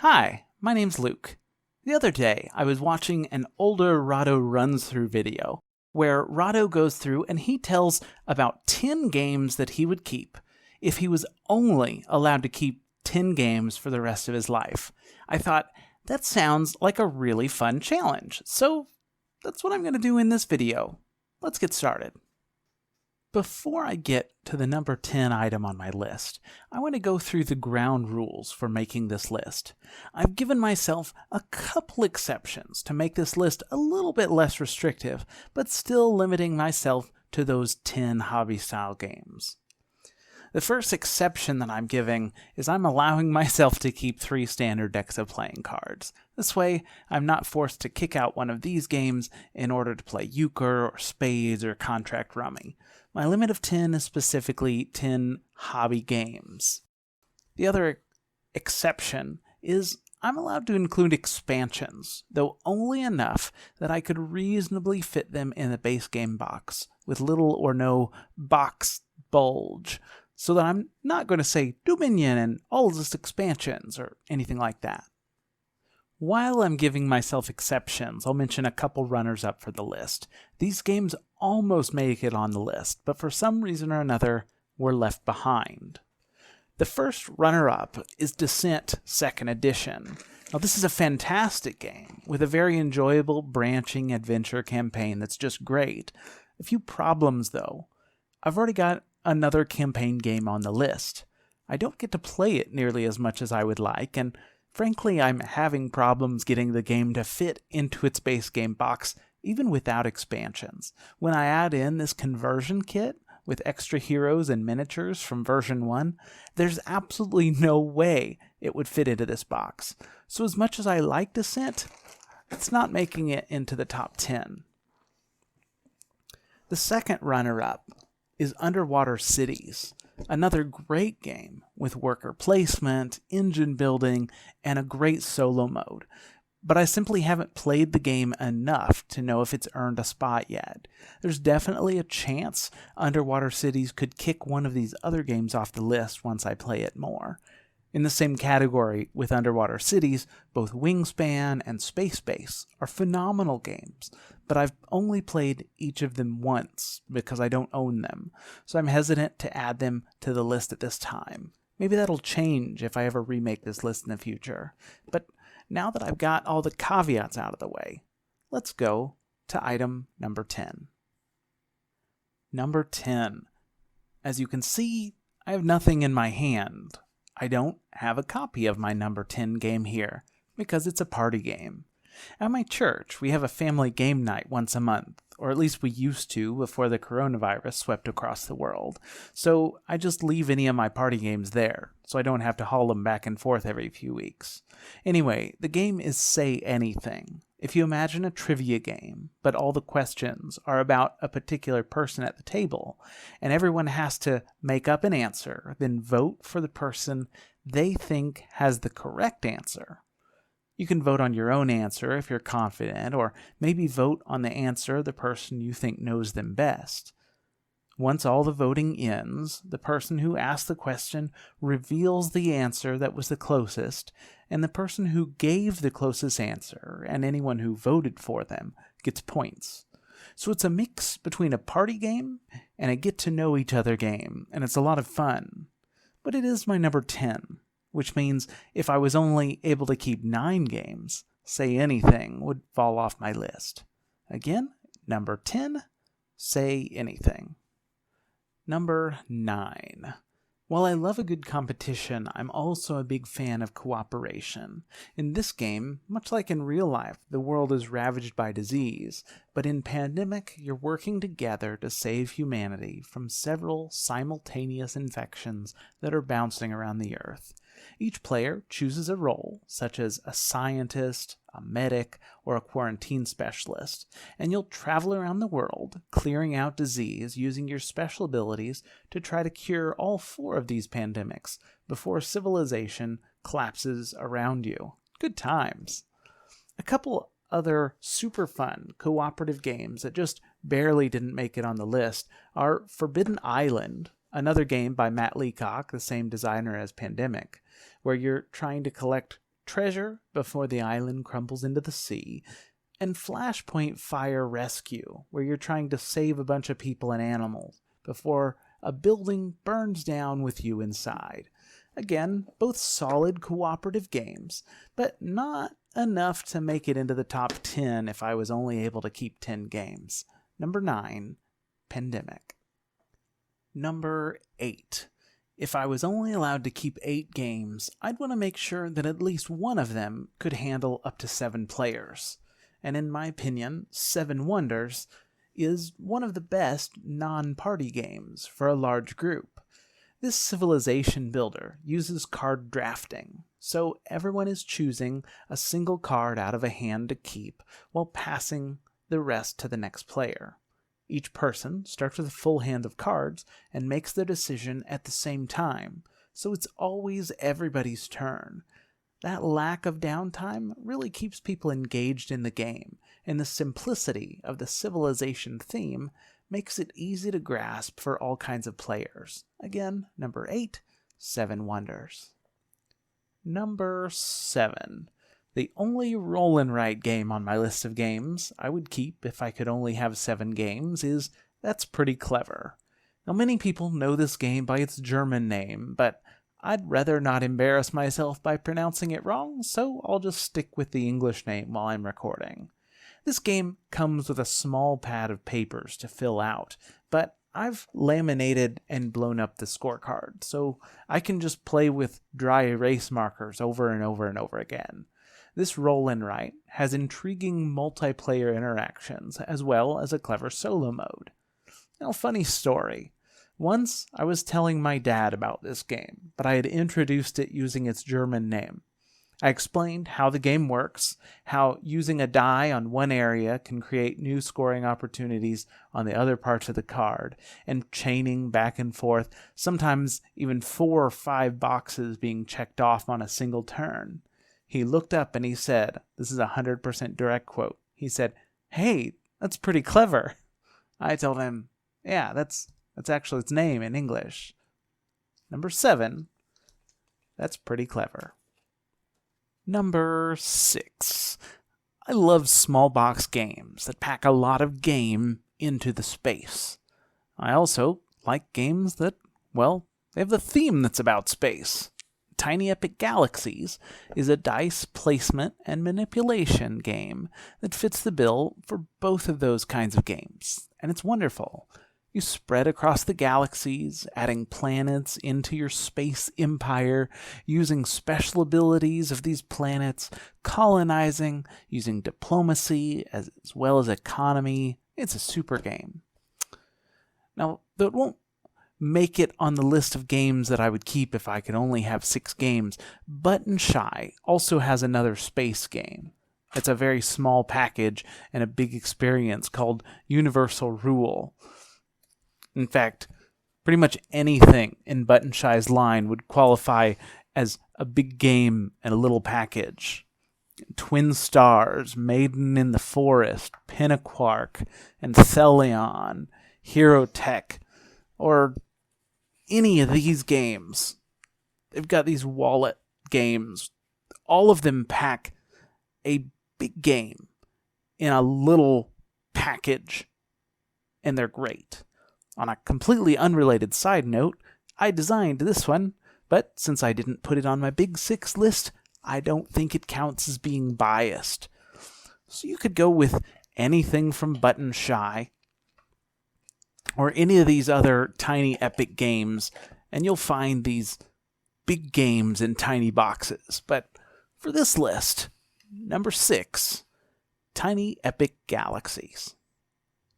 Hi, my name's Luke. The other day, I was watching an older Rahdo runs through video where Rahdo goes through and he tells about 10 games that he would keep if he was only allowed to keep 10 games for the rest of his life. I thought, that sounds like a really fun challenge, so that's what I'm going to do in this video. Let's get started. Before I get to the number 10 item on my list, I want to go through the ground rules for making this list. I've given myself a couple exceptions to make this list a little bit less restrictive, but still limiting myself to those 10 hobby-style games. The first exception that I'm giving is I'm allowing myself to keep 3 standard decks of playing cards. This way, I'm not forced to kick out one of these games in order to play euchre or spades or contract rummy. My limit of 10 is specifically 10 hobby games. The other exception is I'm allowed to include expansions, though only enough that I could reasonably fit them in the base game box, with little or no box bulge, so that I'm not going to say Dominion and all of this expansions or anything like that. While I'm giving myself exceptions, I'll mention a couple runners-up for the list. These games almost make it on the list, but for some reason or another, were left behind. The first runner-up is Descent 2nd Edition. Now, this is a fantastic game, with a very enjoyable branching adventure campaign that's just great. A few problems, though. I've already got another campaign game on the list. I don't get to play it nearly as much as I would like, and frankly, I'm having problems getting the game to fit into its base game box, even without expansions. When I add in this conversion kit with extra heroes and miniatures from version 1, there's absolutely no way it would fit into this box. So as much as I like Descent, it's not making it into the top 10. The second runner-up is Underwater Cities, another great game with worker placement, engine building, and a great solo mode. But I simply haven't played the game enough to know if it's earned a spot yet. There's definitely a chance Underwater Cities could kick one of these other games off the list once I play it more. In the same category with Underwater Cities, both Wingspan and Space Base are phenomenal games, but I've only played each of them once because I don't own them, so I'm hesitant to add them to the list at this time. Maybe that'll change if I ever remake this list in the future. But now that I've got all the caveats out of the way, let's go to item number 10. Number 10. As you can see, I have nothing in my hand. I don't have a copy of my number 10 game here, because it's a party game. At my church, we have a family game night once a month, or at least we used to before the coronavirus swept across the world. So I just leave any of my party games there, so I don't have to haul them back and forth every few weeks. Anyway, the game is Say Anything. If you imagine a trivia game, but all the questions are about a particular person at the table, and everyone has to make up an answer, then vote for the person they think has the correct answer. You can vote on your own answer if you're confident, or maybe vote on the answer of the person you think knows them best. Once all the voting ends, the person who asked the question reveals the answer that was the closest, and the person who gave the closest answer, and anyone who voted for them, gets points. So it's a mix between a party game and a get-to-know-each-other game, and it's a lot of fun. But it is my number 10, which means if I was only able to keep 9 games, Say Anything would fall off my list. Again, number 10, Say Anything. Number 9. While I love a good competition, I'm also a big fan of cooperation. In this game, much like in real life, the world is ravaged by disease, but in Pandemic, you're working together to save humanity from several simultaneous infections that are bouncing around the Earth. Each player chooses a role, such as a scientist, a medic, or a quarantine specialist, and you'll travel around the world, clearing out disease using your special abilities to try to cure all 4 of these pandemics before civilization collapses around you. Good times. A couple other super fun cooperative games that just barely didn't make it on the list are Forbidden Island, another game by Matt Leacock, the same designer as Pandemic, where you're trying to collect Treasure Before the Island Crumbles into the Sea, and Flashpoint Fire Rescue, where you're trying to save a bunch of people and animals before a building burns down with you inside. Again, both solid cooperative games, but not enough to make it into the top 10 if I was only able to keep 10 games. Number 9, Pandemic. Number 8. If I was only allowed to keep 8 games, I'd want to make sure that at least one of them could handle up to 7 players. And in my opinion, Seven Wonders is one of the best non-party games for a large group. This civilization builder uses card drafting, so everyone is choosing a single card out of a hand to keep while passing the rest to the next player. Each person starts with a full hand of cards and makes their decision at the same time, so it's always everybody's turn. That lack of downtime really keeps people engaged in the game, and the simplicity of the civilization theme makes it easy to grasp for all kinds of players. Again, number 8, Seven Wonders. Number 7. The only roll and write game on my list of games I would keep if I could only have 7 games is That's Pretty Clever. Now, many people know this game by its German name, but I'd rather not embarrass myself by pronouncing it wrong, so I'll just stick with the English name while I'm recording. This game comes with a small pad of papers to fill out, but I've laminated and blown up the scorecard, so I can just play with dry erase markers over and over and over again. This roll and write has intriguing multiplayer interactions as well as a clever solo mode. Now, funny story. Once I was telling my dad about this game, but I had introduced it using its German name. I explained how the game works, how using a die on one area can create new scoring opportunities on the other parts of the card, and chaining back and forth, sometimes even 4 or 5 boxes being checked off on a single turn. He looked up and he said, this is a 100% direct quote, he said, "Hey, that's pretty clever." I told him, yeah, that's actually its name in English. Number 7, That's Pretty Clever. Number 6. I love small box games that pack a lot of game into the space. I also like games that, well, they have the theme that's about space. Tiny Epic Galaxies is a dice placement and manipulation game that fits the bill for both of those kinds of games, and it's wonderful. You spread across the galaxies, adding planets into your space empire, using special abilities of these planets, colonizing, using diplomacy as well as economy. It's a super game. Now, though it won't make it on the list of games that I would keep if I could only have 6 games, Button Shy also has another space game. It's a very small package and a big experience called Universal Rule. In fact, pretty much anything in Button Shy's line would qualify as a big game and a little package. Twin Stars, Maiden in the Forest, Pentaquark, and Thelion, Hero Tech, or any of these games. They've got these wallet games. All of them pack a big game in a little package, and they're great. On a completely unrelated side note, I designed this one, but since I didn't put it on my Big 6 list, I don't think it counts as being biased. So you could go with anything from Button Shy, or any of these other tiny epic games, and you'll find these big games in tiny boxes. But for this list, number 6, Tiny Epic Galaxies.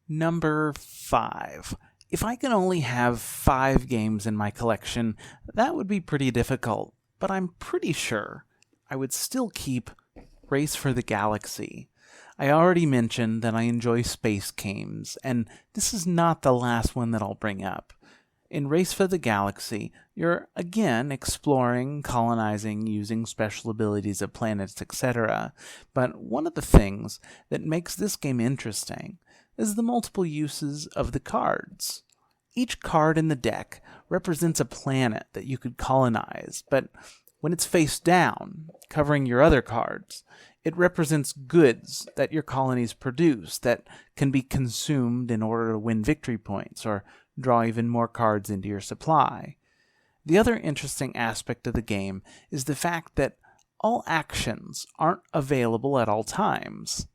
Number 5. If I can only have 5 games in my collection, that would be pretty difficult, but I'm pretty sure I would still keep Race for the Galaxy. I already mentioned that I enjoy space games, and this is not the last one that I'll bring up. In Race for the Galaxy, you're again exploring, colonizing, using special abilities of planets, etc. But one of the things that makes this game interesting is the multiple uses of the cards. Each card in the deck represents a planet that you could colonize, but When it's face down, covering your other cards, it represents goods that your colonies produce that can be consumed in order to win victory points or draw even more cards into your supply. The other interesting aspect of the game is the fact that all actions aren't available at all times.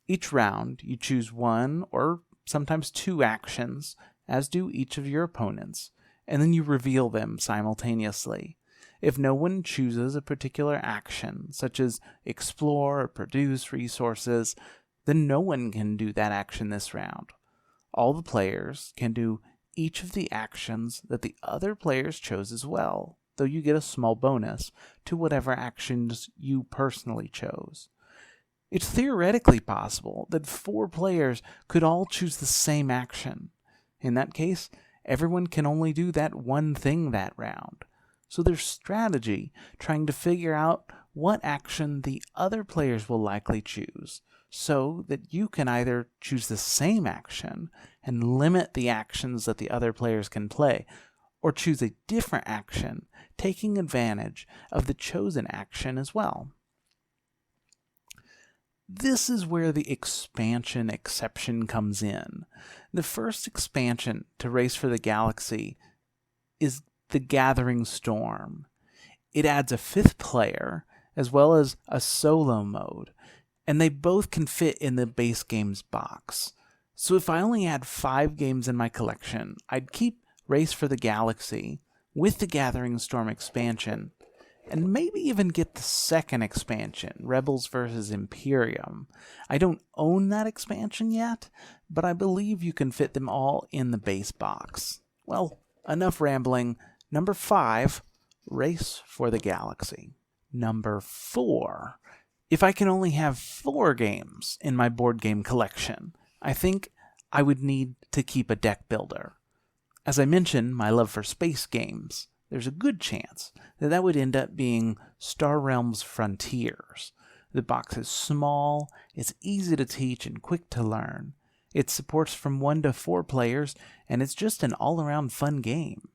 Each round, you choose one or sometimes two actions, as do each of your opponents, and then you reveal them simultaneously. If no one chooses a particular action, such as explore or produce resources, then no one can do that action this round. All the players can do each of the actions that the other players chose as well, though you get a small bonus to whatever actions you personally chose. It's theoretically possible that 4 players could all choose the same action. In that case, everyone can only do that one thing that round. So there's strategy trying to figure out what action the other players will likely choose, so that you can either choose the same action and limit the actions that the other players can play, or choose a different action, taking advantage of the chosen action as well. This is where the expansion exception comes in. The first expansion to Race for the Galaxy is the Gathering Storm. It adds a 5th player, as well as a solo mode, and they both can fit in the base game's box. So if I only had 5 games in my collection, I'd keep Race for the Galaxy with the Gathering Storm expansion, and maybe even get the second expansion, Rebels vs. Imperium. I don't own that expansion yet, but I believe you can fit them all in the base box. Well, enough rambling. Number 5, Race for the Galaxy. Number 4. If I can only have 4 games in my board game collection, I think I would need to keep a deck builder. As I mentioned, my love for space games, there's a good chance that that would end up being Star Realms Frontiers. The box is small, it's easy to teach and quick to learn. It supports from 1 to 4 players, and it's just an all-around fun game.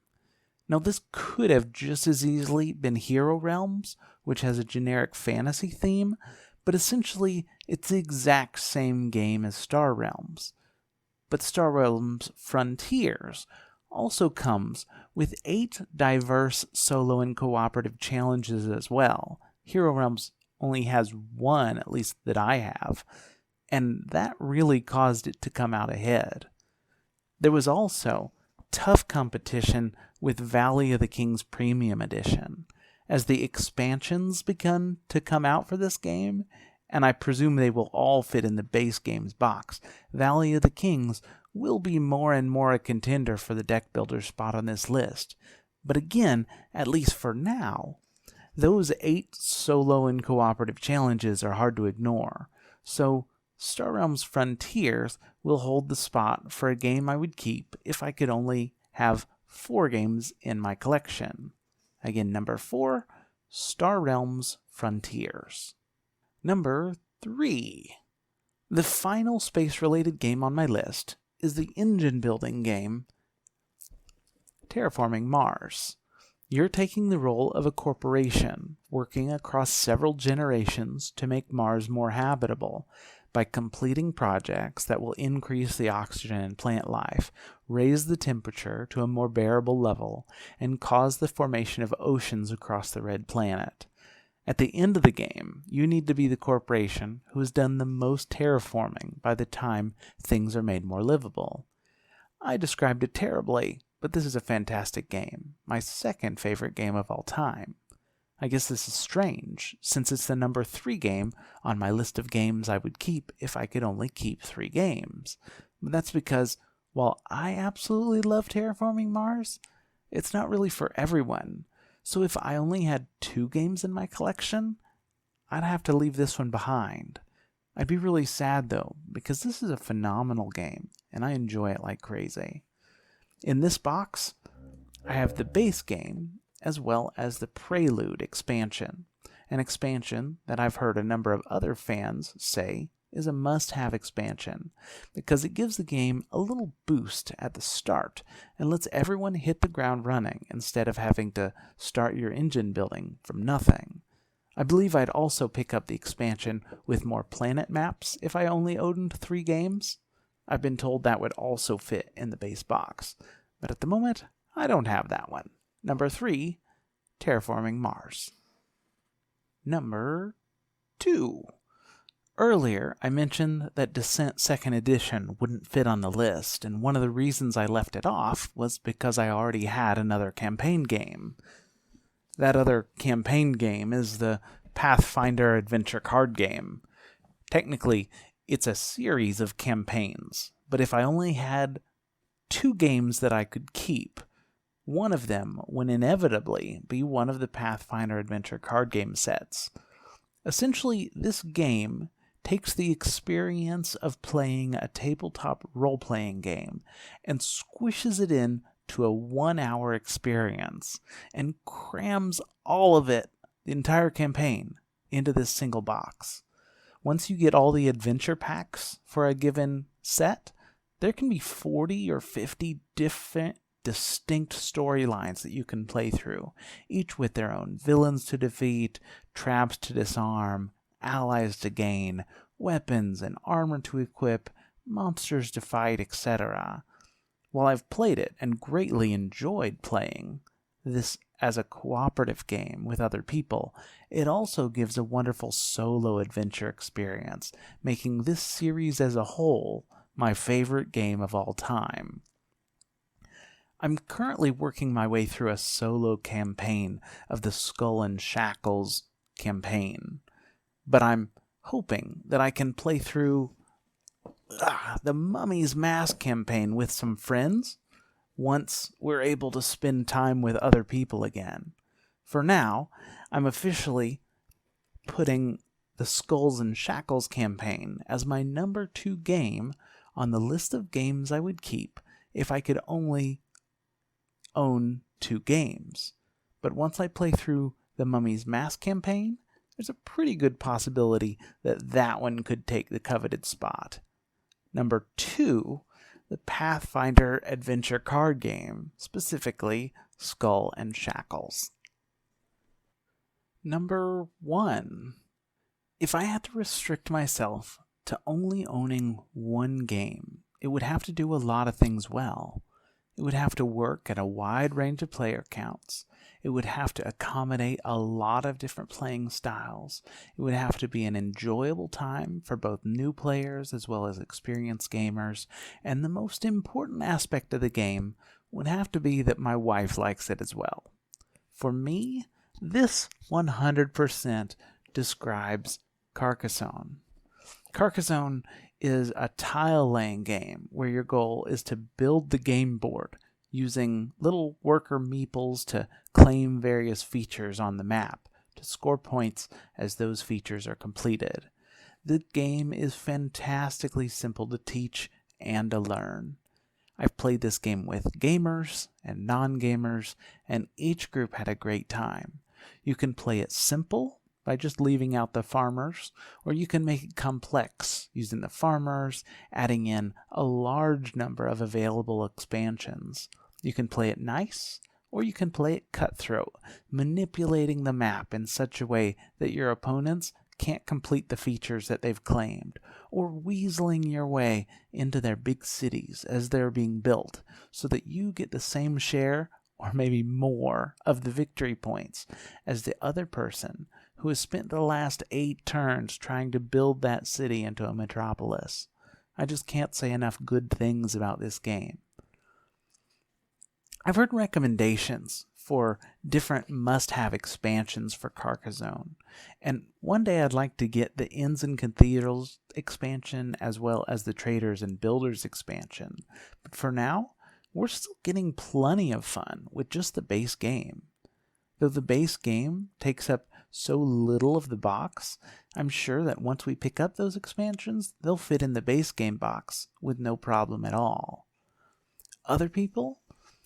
Now, this could have just as easily been Hero Realms, which has a generic fantasy theme, but essentially it's the exact same game as Star Realms. But Star Realms Frontiers also comes with 8 diverse solo and cooperative challenges as well. Hero Realms only has 1, at least that I have, and that really caused it to come out ahead. There was also tough competition with Valley of the Kings Premium Edition. As the expansions begun to come out for this game, and I presume they will all fit in the base game's box, Valley of the Kings will be more and more a contender for the deck builder spot on this list. But again, at least for now, those 8 solo and cooperative challenges are hard to ignore. So Star Realms Frontiers will hold the spot for a game I would keep if I could only have 4 games in my collection. Again, number 4, Star Realms Frontiers. Number 3. The final space-related game on my list is the engine-building game Terraforming Mars. You're taking the role of a corporation, working across several generations to make Mars more habitable by completing projects that will increase the oxygen in plant life, raise the temperature to a more bearable level, and cause the formation of oceans across the red planet. At the end of the game, you need to be the corporation who has done the most terraforming by the time things are made more livable. I described it terribly, but this is a fantastic game, my second favorite game of all time. I guess this is strange, since it's the number 3 game on my list of games I would keep if I could only keep 3 games. But that's because, while I absolutely love Terraforming Mars, it's not really for everyone. So if I only had 2 games in my collection, I'd have to leave this one behind. I'd be really sad though, because this is a phenomenal game, and I enjoy it like crazy. In this box, I have the base game, as well as the Prelude expansion, an expansion that I've heard a number of other fans say is a must-have expansion because it gives the game a little boost at the start and lets everyone hit the ground running instead of having to start your engine building from nothing. I believe I'd also pick up the expansion with more planet maps if I only owned 3 games. I've been told that would also fit in the base box, but at the moment, I don't have that one. Number 3, Terraforming Mars. Number 2. Earlier, I mentioned that Descent 2nd Edition wouldn't fit on the list, and one of the reasons I left it off was because I already had another campaign game. That other campaign game is the Pathfinder adventure card game. Technically, it's a series of campaigns, but if I only had 2 games that I could keep, one of them would inevitably be one of the Pathfinder adventure card game sets. Essentially, this game takes the experience of playing a tabletop role-playing game and squishes it in to a 1-hour experience and crams all of it, the entire campaign, into this single box. Once you get all the adventure packs for a given set, there can be 40 or 50 different distinct storylines that you can play through, each with their own villains to defeat, traps to disarm, allies to gain, weapons and armor to equip, monsters to fight, etc. While I've played it and greatly enjoyed playing this as a cooperative game with other people, it also gives a wonderful solo adventure experience, making this series as a whole my favorite game of all time. I'm currently working my way through a solo campaign of the Skull and Shackles campaign, but I'm hoping that I can play through the Mummy's Mask campaign with some friends once we're able to spend time with other people again. For now, I'm officially putting the Skulls and Shackles campaign as my number 2 game on the list of games I would keep if I could only own 2 games. But once I play through the Mummy's Mask campaign, there's a pretty good possibility that that one could take the coveted spot. Number 2, the Pathfinder adventure card game, specifically Skull and Shackles. Number 1. If I had to restrict myself to only owning 1 game, it would have to do a lot of things well. It would have to work at a wide range of player counts. It would have to accommodate a lot of different playing styles. It would have to be an enjoyable time for both new players as well as experienced gamers. And the most important aspect of the game would have to be that my wife likes it as well. For me, this 100% describes Carcassonne. Carcassonne is a tile-laying game where your goal is to build the game board using little worker meeples to claim various features on the map to score points as those features are completed. The game is fantastically simple to teach and to learn. I've played this game with gamers and non-gamers, and each group had a great time. You can play it simple by just leaving out the farmers, or you can make it complex using the farmers, adding in a large number of available expansions. You can play it nice, or you can play it cutthroat, manipulating the map in such a way that your opponents can't complete the features that they've claimed, or weaseling your way into their big cities as they're being built, so that you get the same share, or maybe more, of the victory points as the other person who has spent the last 8 turns trying to build that city into a metropolis. I just can't say enough good things about this game. I've heard recommendations for different must-have expansions for Carcassonne, and one day I'd like to get the Inns and Cathedrals expansion as well as the Traders and Builders expansion. But for now, we're still getting plenty of fun with just the base game. Though the base game takes up so little of the box, I'm sure that once we pick up those expansions, they'll fit in the base game box with no problem at all. Other people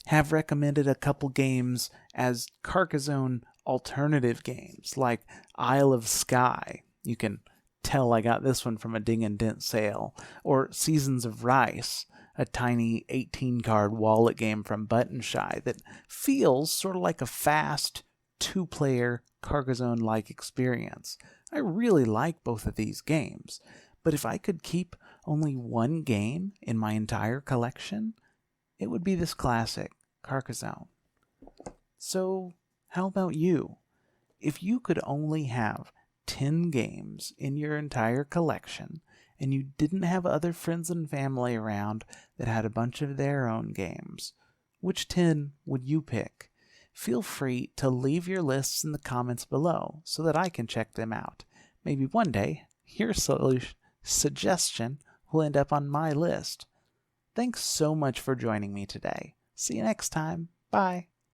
have recommended a couple games as Carcassonne alternative games, like Isle of Skye. You can tell I got this one from a Ding and Dent sale. Or Seasons of Rice, a tiny 18-card wallet game from Button Shy that feels sort of like a fast, two-player Carcassonne-like experience. I really like both of these games, but if I could keep only one game in my entire collection, it would be this classic, Carcassonne. So, how about you? If you could only have 10 games in your entire collection, and you didn't have other friends and family around that had a bunch of their own games, which 10 would you pick? Feel free to leave your lists in the comments below so that I can check them out. Maybe one day, your suggestion will end up on my list. Thanks so much for joining me today. See you next time. Bye.